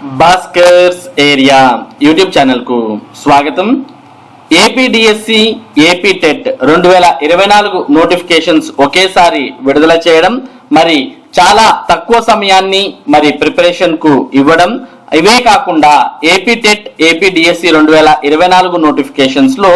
Bhaskar's area YouTube channel కు స్వాగతం. APDSC AP TET 2024 notifications ఒకేసారి విడుదల చేయడం, మరి చాలా తక్కువ సమయాన్ని ప్రిపరేషన్ కు ఇవ్వడం, ఇవే కాకుండా ఏపీ టెట్ ఏపీడిఎస్సి 2024 నోటిఫికేషన్స్ లో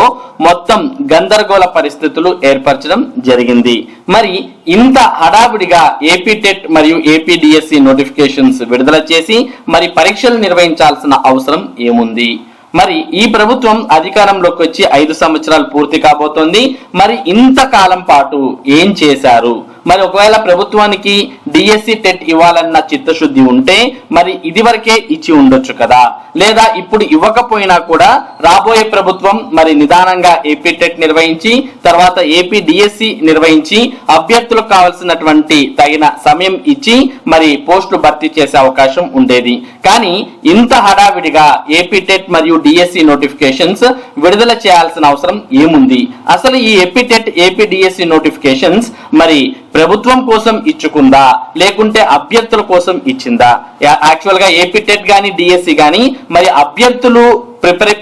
మొత్తం గందరగోళ పరిస్థితులు ఏర్పరచడం జరిగింది. మరి ఇంత హడావిడిగా ఏపీ టెట్ మరియు ఏపీడిఎస్సి నోటిఫికేషన్స్ విడుదల చేసి మరి పరీక్షలు నిర్వహించాల్సిన అవసరం ఏముంది? మరి ఈ ప్రభుత్వం అధికారంలోకి వచ్చి 5 సంవత్సరాలు పూర్తి కాబోతోంది. మరి ఇంతకాలం పాటు ఏం చేశారు? మరి ఒకవేళ ప్రభుత్వానికి డిఎస్సి టెట్ ఇవ్వాలన్న చిత్తశుద్ధి ఉంటే మరి ఇదివరకే ఇచ్చి ఉండొచ్చు కదా, లేదా ఇప్పుడు ఇవ్వకపోయినా కూడా రాబోయే ప్రభుత్వం మరి నిదానంగా ఏపీ టెట్ నిర్వహించి తర్వాత ఏపీ డిఎస్సి నిర్వహించి అభ్యర్థులకు కావాల్సినటువంటి తగిన సమయం ఇచ్చి మరి పోస్టులు భర్తీ చేసే అవకాశం ఉండేది. కానీ ఇంత హడావిడిగా ఏపీ టెట్ మరియు డిఎస్సి నోటిఫికేషన్స్ విడుదల చేయాల్సిన అవసరం ఏముంది? అసలు ఈ AP TET AP DSC notifications మరి ప్రభుత్వం కోసం ఇచ్చుకుందా లేకుంటే అభ్యర్థుల కోసం ఇచ్చిందా? యాక్చువల్ గా ఏపీ టెట్ గానీ డిఎస్సి గానీ మరి అభ్యర్థులు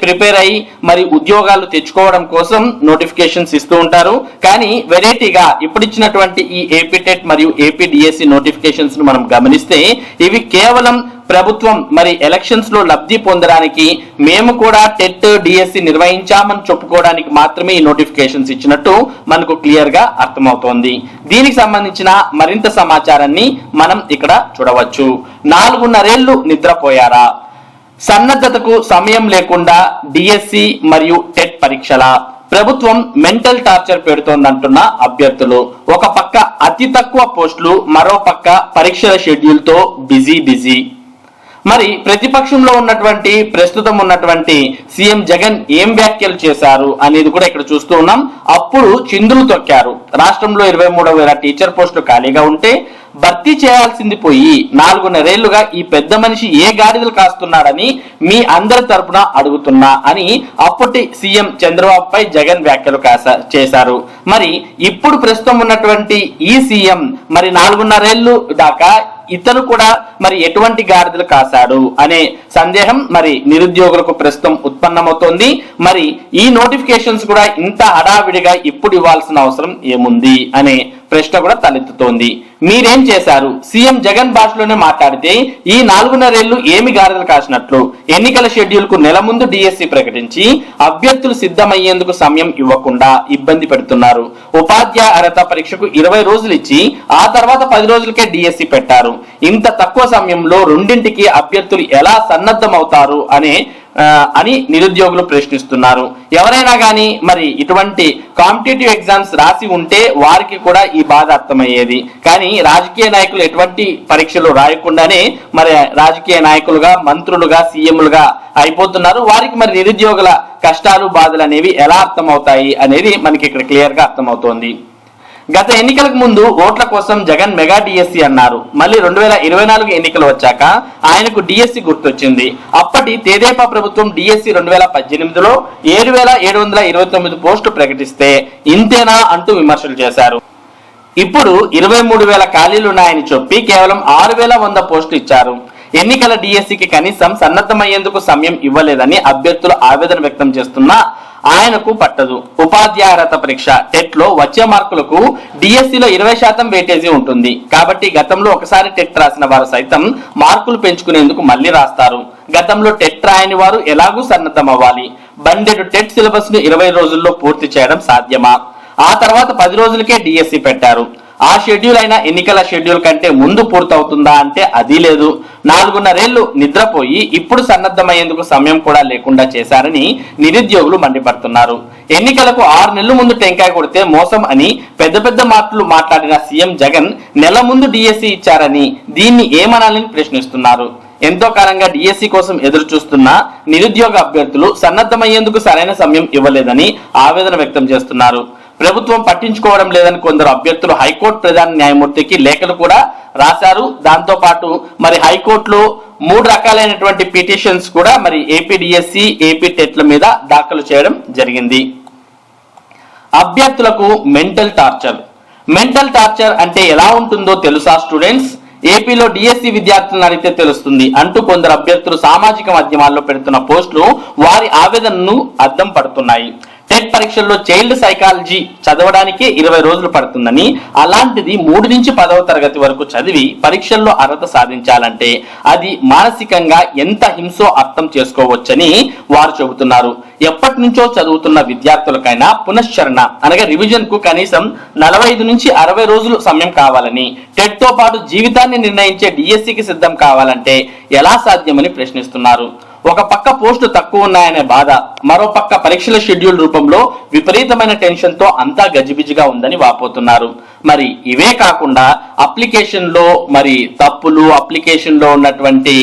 ప్రిపేర్ అయ్యి మరి ఉద్యోగాలు తెచ్చుకోవడం కోసం నోటిఫికేషన్స్ ఇస్తూ ఉంటారు. కానీ వెరైటీగా ఇప్పుడు ఇచ్చినటువంటి ఈ ఏపీ టెట్ మరియు ఏపీ డిఎస్సి నోటిఫికేషన్స్ ను మనం గమనిస్తే ఇవి కేవలం ప్రభుత్వం మరి ఎలక్షన్స్ లో లబ్ధి పొందడానికి మేము కూడా టెట్ డిఎస్సి నిర్వహించామని చెప్పుకోవడానికి మాత్రమే ఈ నోటిఫికేషన్స్ ఇచ్చినట్టు మనకు క్లియర్ గా అర్థమవుతోంది. దీనికి సంబంధించిన మరింత సమాచారాన్ని మనం ఇక్కడ చూడవచ్చు. 4.5 ఏళ్లు నిద్రపోయారా? సన్నద్ధతకు సమయం లేకుండా డిఎస్సి మరియు టెట్ పరీక్షల ప్రభుత్వం మెంటల్ టార్చర్ పెడుతోందంటున్న అభ్యర్థులు. ఒక పక్క అతి తక్కువ పోస్టులు, మరో పక్క పరీక్షల షెడ్యూల్ తో బిజీ. మరి ప్రతిపక్షంలో ఉన్నటువంటి ప్రస్తుతం ఉన్నటువంటి సీఎం జగన్ ఏం వ్యాఖ్యలు చేశారు అనేది కూడా ఇక్కడ చూస్తూ ఉన్నాం. అప్పుడు చిందులు తొక్కారు. రాష్ట్రంలో 23,000 టీచర్ పోస్టులు ఖాళీగా ఉంటే భర్తీ చేయాల్సింది పోయి 4.5 ఏళ్లుగా ఈ పెద్ద మనిషి ఏ గాడిదలు కాస్తున్నాడని మీ అందరి తరపున అడుగుతున్నా అని అప్పటి సీఎం చంద్రబాబుపై జగన్ వ్యాఖ్యలు చేశారు. మరి ఇప్పుడు ప్రస్తుతం ఉన్నటువంటి ఈ సీఎం మరి 4.5 ఏళ్లు దాకా ఇతను కూడా మరి ఎటువంటి గాడిదలు కాశాడు అనే సందేహం మరి నిరుద్యోగులకు ప్రస్తుతం ఉత్పన్నమవుతోంది. మరి ఈ నోటిఫికేషన్స్ కూడా ఇంత హడావిడిగా ఇప్పుడు ఇవ్వాల్సిన అవసరం ఏముంది అనే ప్రశ్న కూడా తలెత్తుతోంది. మీరేం చేశారు? సీఎం జగన్ భాషలోనే మాట్లాడితే ఈ 4.5 ఏళ్లు ఏమి గాడిదలు కాసినట్లు? ఎన్నికల షెడ్యూల్ కు నెల ముందు డిఎస్సి ప్రకటించి అభ్యర్థులు సిద్ధమయ్యేందుకు సమయం ఇవ్వకుండా ఇబ్బంది పెడుతున్నారు. ఉపాధ్యాయ అర్హత పరీక్షకు 20 రోజులు ఇచ్చి ఆ తర్వాత 10 రోజులకే డిఎస్సి పెట్టారు. ఇంత తక్కువ సమయంలో రెండింటికి అభ్యర్థులు ఎలా సన్నద్ధమవుతారు అని నిరుద్యోగులు ప్రశ్నిస్తున్నారు. ఎవరైనా కానీ మరి ఇటువంటి కాంపిటేటివ్ ఎగ్జామ్స్ రాసి ఉంటే వారికి కూడా ఈ బాధ అర్థమయ్యేది. కానీ రాజకీయ నాయకులు ఎటువంటి పరీక్షలు రాయకుండానే మరి రాజకీయ నాయకులుగా, మంత్రులుగా, సీఎంలుగా అయిపోతున్నారు. వారికి మరి నిరుద్యోగుల కష్టాలు, బాధలు అనేవి ఎలా అర్థమవుతాయి అనేది మనకి ఇక్కడ క్లియర్ గా అర్థమవుతోంది. గత ఎన్నికలకు ముందు ఓట్ల కోసం జగన్ మెగా డిఎస్సి అన్నారు. మళ్ళీ 2024 ఎన్నికలు వచ్చాక ఆయనకు డిఎస్సి గుర్తొచ్చింది. అప్పటి తెదేపా ప్రభుత్వం డిఎస్సి 2018లో 7,729 పోస్టులు ప్రకటిస్తే ఇంతేనా అంటూ విమర్శలు చేశారు. ఇప్పుడు 23,000 ఖాళీలున్నాయని చెప్పి కేవలం 6,100 పోస్టులు ఇచ్చారు. ఎన్నికల డిఎస్సికి కనీసం సన్నద్ధమయ్యేందుకు సమయం ఇవ్వలేదని అభ్యర్థులు ఆవేదన వ్యక్తం చేస్తున్నా ఆయనకు పట్టదు. ఉపాధ్యాయ అర్హత పరీక్ష టెట్ లో వచ్చే మార్కులకు డిఎస్సిలో 20% వెయిటేజీ ఉంటుంది. కాబట్టి గతంలో ఒకసారి టెట్ రాసిన వారు సైతం మార్కులు పెంచుకునేందుకు మళ్ళీ రాస్తారు. గతంలో టెట్ రాయని వారు ఎలాగూ సన్నద్ధం అవ్వాలి. బండెడు టెట్ సిలబస్ ను 20 రోజుల్లో పూర్తి చేయడం సాధ్యమా? ఆ తర్వాత 10 రోజులకే డిఎస్సి పెట్టారు. ఆ షెడ్యూల్ అయినా ఎన్నికల షెడ్యూల్ కంటే ముందు పూర్తవుతుందా అంటే అది లేదు. 4.5 ఏళ్లు నిద్రపోయి ఇప్పుడు సన్నద్ధమయ్యేందుకు సమయం కూడా లేకుండా చేశారని నిరుద్యోగులు మండిపడుతున్నారు. ఎన్నికలకు 6 నెలల ముందు టెంకాయ కొడితే మోసం అని పెద్ద మాటలు మాట్లాడిన సీఎం జగన్ నెల ముందు డిఎస్సి ఇచ్చారని దీన్ని ఏమనాలని ప్రశ్నిస్తున్నారు. ఎంతో కాలంగా డిఎస్సి కోసం ఎదురు చూస్తున్న నిరుద్యోగ అభ్యర్థులు సన్నద్ధమయ్యేందుకు సరైన సమయం ఇవ్వలేదని ఆవేదన వ్యక్తం చేస్తున్నారు. ప్రభుత్వం పట్టించుకోవడం లేదని కొందరు అభ్యర్థులు హైకోర్టు ప్రధాన న్యాయమూర్తికి లేఖలు కూడా రాశారు. దాంతో పాటు మరి హైకోర్టులో 3 రకాలైనటువంటి పిటిషన్స్ కూడా మరి ఏపీ డిఎస్సి, ఏపీ టెట్ల మీద దాఖలు చేయడం జరిగింది. అభ్యర్థులకు మెంటల్ టార్చర్ అంటే ఎలా ఉంటుందో తెలుసా స్టూడెంట్స్? ఏపీలో డిఎస్సి విద్యార్థులను అడిగితే తెలుస్తుంది అంటూ కొందరు అభ్యర్థులు సామాజిక మాధ్యమాల్లో పెడుతున్న పోస్టులు వారి ఆవేదనను అద్దం పడుతున్నాయి. టెట్ పరీక్షల్లో చైల్డ్ సైకాలజీ చదవడానికే 20 రోజులు పడుతుందని, అలాంటిది 3 నుంచి 10వ తరగతి వరకు చదివి పరీక్షల్లో అర్హత సాధించాలంటే అది మానసికంగా ఎంత హింసో అర్థం చేసుకోవచ్చని వారు చెబుతున్నారు. ఎప్పటి నుంచో చదువుతున్న విద్యార్థులకైనా పునశ్చరణ అనగా రివిజన్ కు కనీసం 45 నుంచి 60 రోజులు సమయం కావాలని, టెట్ తో పాటు జీవితాన్ని నిర్ణయించే డిఎస్సికి సిద్ధం కావాలంటే ఎలా సాధ్యమని ప్రశ్నిస్తున్నారు. ఒక పక్క పోస్టు తక్కువ ఉన్నాయనే బాధ, మరో పక్క పరీక్షల షెడ్యూల్ రూపంలో విపరీతమైన టెన్షన్ తో అంతా గజిబిజిగా ఉందని వాపోతున్నారు. మరి ఇవే కాకుండా అప్లికేషన్ లో మరి తప్పులు, అప్లికేషన్ లో ఉన్నటువంటి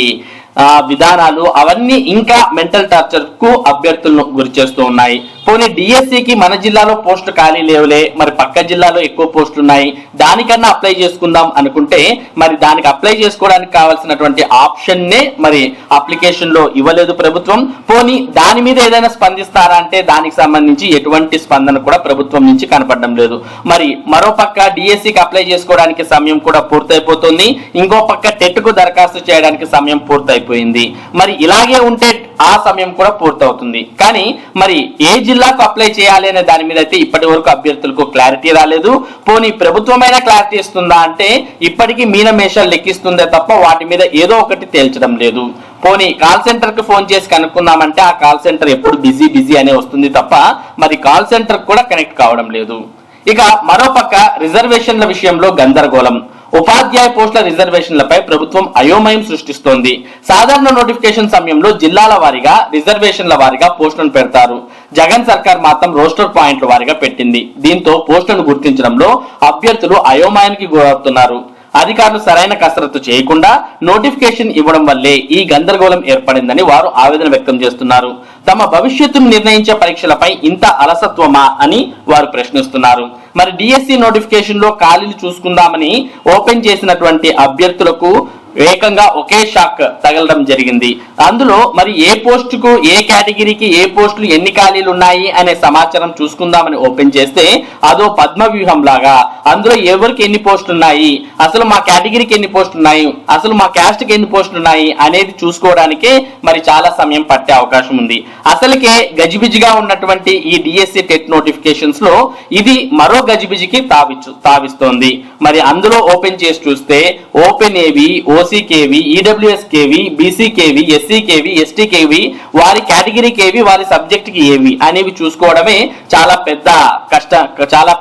విధానాలు అవన్నీ ఇంకా మెంటల్ టార్చర్ కు అభ్యర్థులను గురి చేస్తూ ఉన్నాయి. పోనీ డిఎస్సికి మన జిల్లాలో పోస్టు ఖాళీ లేవులే, మరి పక్క జిల్లాలో ఎక్కువ పోస్టులు ఉన్నాయి, దానికన్నా అప్లై చేసుకుందాం అనుకుంటే మరి దానికి అప్లై చేసుకోవడానికి కావాల్సినటువంటి ఆప్షన్ నే మరి అప్లికేషన్ లో ఇవ్వలేదు ప్రభుత్వం. పోనీ దాని మీద ఏదైనా స్పందిస్తారా అంటే దానికి సంబంధించి ఎటువంటి స్పందన కూడా ప్రభుత్వం నుంచి కనపడడం లేదు. మరి మరో పక్క డిఎస్సికి అప్లై చేసుకోవడానికి సమయం కూడా పూర్తయిపోతుంది, ఇంకో పక్క టెట్ కు దరఖాస్తు చేయడానికి సమయం పూర్తయిపోయింది. మరి ఇలాగే ఉంటే ఆ సమయం కూడా పూర్తవుతుంది. కానీ మరి ఏ జిల్లాకు అప్లై చేయాలి అనే దాని మీద అయితే ఇప్పటి వరకు అభ్యర్థులకు క్లారిటీ రాలేదు. పోనీ ప్రభుత్వమైన క్లారిటీ ఇస్తుందా అంటే ఇప్పటికీ మీనమేషాలు లెక్కిస్తుందే తప్ప వాటి మీద ఏదో ఒకటి తేల్చడం లేదు. పోనీ కాల్ సెంటర్ కు ఫోన్ చేసి కనుక్కుందామంటే ఆ కాల్ సెంటర్ ఎప్పుడు బిజీ అనే వస్తుంది తప్ప మరి కాల్ సెంటర్ కూడా కనెక్ట్ కావడం లేదు. ఇక మరోపక్క రిజర్వేషన్ల విషయంలో గందరగోళం. ఉపాధ్యాయ పోస్టుల రిజర్వేషన్లపై ప్రభుత్వం అయోమయం సృష్టిస్తోంది. సాధారణ నోటిఫికేషన్ సమయంలో జిల్లాల వారీగా, రిజర్వేషన్ల వారీగా పోస్టులను పెడతారు. జగన్ సర్కార్ మాత్రం రోస్టర్ పాయింట్ల వారీగా పెట్టింది. దీంతో పోస్టులను గుర్తించడంలో అభ్యర్థులు అయోమయానికి గురవుతున్నారు. అధికారులు సరైన కసరత్తు చేయకుండా నోటిఫికేషన్ ఇవ్వడం వల్లే ఈ గందరగోళం ఏర్పడిందని వారు ఆవేదన వ్యక్తం చేస్తున్నారు. తమ భవిష్యత్తును నిర్ణయించే పరీక్షలపై ఇంత అలసత్వమా అని వారు ప్రశ్నిస్తున్నారు. మరి డిఎస్సి నోటిఫికేషన్ లో ఖాళీలు చూసుకుందామని ఓపెన్ చేసినటువంటి అభ్యర్థులకు ఏకంగా ఒకే షాక్ తగలడం జరిగింది. అందులో మరి ఏ పోస్టుకు, ఏ కేటగిరీకి ఏ పోస్టులు ఎన్ని ఖాళీలు ఉన్నాయి అనే సమాచారం చూసుకుందామని ఓపెన్ చేస్తే అదో పద్మ వ్యూహం లాగా అందులో ఎవరికి ఎన్ని పోస్టులు ఉన్నాయి, అసలు మా కేటగిరీకి ఎన్ని పోస్టులు ఉన్నాయి, అసలు మా క్యాస్ట్ కి ఎన్ని పోస్టులు ఉన్నాయి అనేది చూసుకోవడానికే మరి చాలా సమయం పట్టే అవకాశం ఉంది. అసలుకే గజిబిజిగా ఉన్నటువంటి ఈ డిఎస్సి టెట్ నోటిఫికేషన్స్ లో ఇది మరో గజిబిజికి తావిస్తోంది. మరి అందులో ఓపెన్ చేసి చూస్తే ఓపెన్ ఏవి, ఓసీకేవి, ఈడబ్ల్యూఎస్కేవి, బీసీకేవి, ఎస్సీకేవి, ఎస్టీకేవి, వారి కేటగిరీకి ఏవి, వారి సబ్జెక్ట్ కి ఏవి అనేవి చూసుకోవడమే చాలా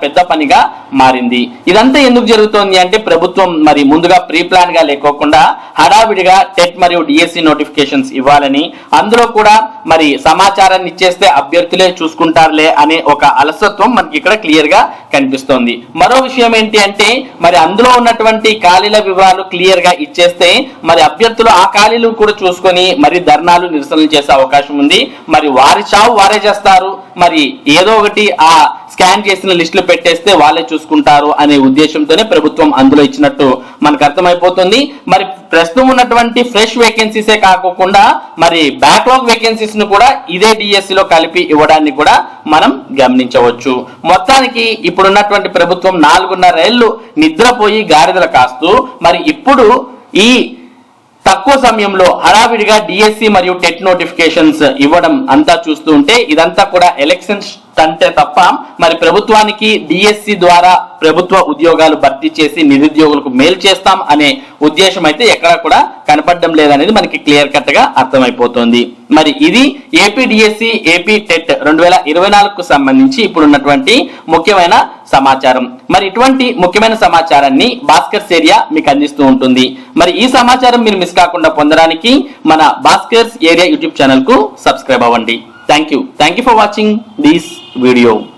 పెద్ద పనిగా మారింది. ఇదంతా ఎందుకు జరుగుతోంది అంటే ప్రభుత్వం మరి ముందుగా ప్రీ ప్లాన్ గా లేకోకుండా హడావిడిగా టెట్ మరియు డిఎస్సి నోటిఫికేషన్స్ ఇవ్వాలని, అందులో కూడా మరి సమాచారాన్ని ఇచ్చేస్తే అభ్యర్థులే చూసుకుంటారులే అనే ఒక అలసత్వం మనకి ఇక్కడ క్లియర్ గా కనిపిస్తోంది. మరో విషయం ఏంటి అంటే మరి అందులో ఉన్నటువంటి ఖాళీల వివరాలు క్లియర్ గా ఇచ్చేస్తే మరి అభ్యర్థులు ఆ ఖాళీలు కూడా చూసుకొని మరి ధర్నాలు, నిరసనలు చేసే అవకాశం ఉంది. మరి వారి చావు వారే చేస్తారు, మరి ఏదో ఒకటి ఆ స్కాన్ చేసిన లిస్టులు పెట్టేస్తే వాళ్ళే చూసుకుంటారు అనే ఉద్దేశంతోనే ప్రభుత్వం అందులో ఇచ్చినట్టు మనకు అర్థమైపోతుంది. మరి ప్రస్తుతం ఉన్నటువంటి ఫ్రెష్ వేకెన్సీసే కాకుండా మరి బ్యాక్లాగ్ వేకెన్సీస్ ను కూడా ఇదే డిఎస్సి లో కలిపి ఇవ్వడాన్ని కూడా మనం గమనించవచ్చు. మొత్తానికి ఇప్పుడున్నటువంటి ప్రభుత్వం 4.5 ఏళ్లు నిద్రపోయి గాడిదలు కాస్తూ మరి ఇప్పుడు ఈ తక్కువ సమయంలో హడావిడిగా డిఎస్సి మరియు టెట్ నోటిఫికేషన్స్ ఇవ్వడం అంతా చూస్తూ ఉంటే ఇదంతా కూడా ఎలక్షన్స్ అంటే తప్ప మరి ప్రభుత్వానికి డిఎస్సి ద్వారా ప్రభుత్వ ఉద్యోగాలు భర్తీ చేసి నిరుద్యోగులకు మేలు చేస్తాం అనే ఉద్దేశం అయితే ఎక్కడ కూడా కనపడడం లేదనేది మనకి క్లియర్ కట్ గా అర్థమైపోతుంది. మరి ఇది ఏపీ డిఎస్సి, ఏపీ టెట్ 2024కు సంబంధించి ఇప్పుడున్నటువంటి ముఖ్యమైన సమాచారం. మరి ఇటువంటి ముఖ్యమైన సమాచారాన్ని భాస్కర్స్ ఏరియా మీకు అందిస్తూ ఉంటుంది. మరి ఈ సమాచారం మీరు మిస్ కాకుండా పొందడానికి మన భాస్కర్స్ ఏరియా యూట్యూబ్ ఛానల్ కు సబ్స్క్రైబ్ అవ్వండి. Thank you for watching this video.